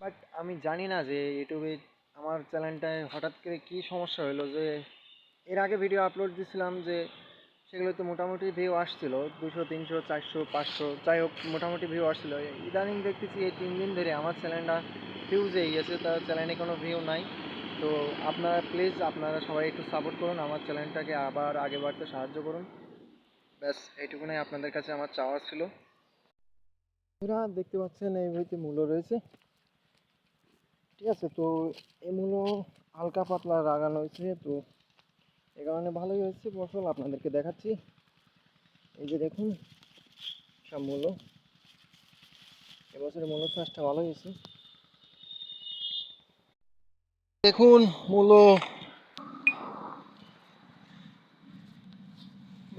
But আমি জানি না যে ইউটিউবে আমার চ্যানেলটায় হঠাৎ করে কী সমস্যা হলো যে এর আগে ভিডিও আপলোড দিয়েছিলাম যে সেগুলোতে মোটামুটি ভিউ আসছিল 200 300 400 500 যাই হোক মোটামুটি ভিউ আসছিল। ইদানিং দেখতেছি এই 3 দিন ধরে আমার চ্যানেলটা ফিউজ হয়ে গেছে, তার চ্যানেলে কোনো ভিউ নাই। তো আপনারা প্লিজ আপনারা সবাই একটু সাপোর্ট করুন, আমার চ্যানেলটাকে আবার আগে বাড়তে সাহায্য করুন। ব্যাস এইটুকুনাই আপনাদের কাছে আমার চাওয়া ছিল। আপনারা দেখতে পাচ্ছেন এই বইতে মূল্য রয়েছে, ঠিক আছে। তো এই মূল্য হালকা পাতলা লাগানো হয়েছে, তো এ কারণে ভালোই হয়েছে ফসল। আপনাদেরকে দেখাচ্ছি, এই যে দেখুন সব মূল্য। এবছরের মূল্য চাষটা ভালো হয়েছে, দেখুন মূল্য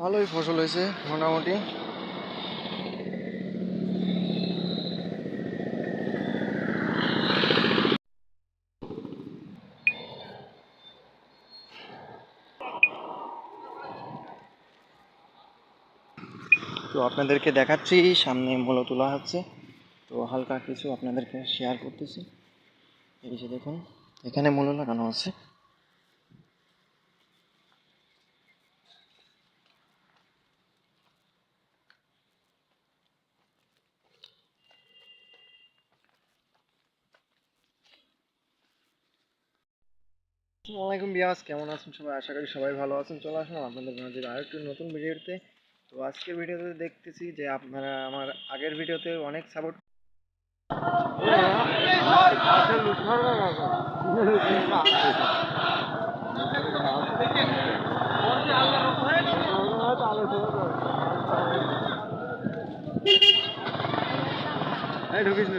ভালোই ফসল হয়েছে মোটামুটি। তো আপনাদেরকে দেখাচ্ছি, সামনে মূল্য তোলা হচ্ছে, তো হালকা কিছু আপনাদেরকে শেয়ার করতেছি। এই যে দেখুন এখানে মূল্য লাগানো আছে। আসসালামু আলাইকুম বিয়াস, কেমন আছেন সবাই? আশা করি সবাই ভালো আছেন। চলে আসলাম আপনাদের মাঝে আরেকটি নতুন ভিডিওতে। তো আজকের ভিডিওতে দেখতেছি যে আপনারা আমার আগের ভিডিওতে অনেক সাপোর্ট ঢুকিস না।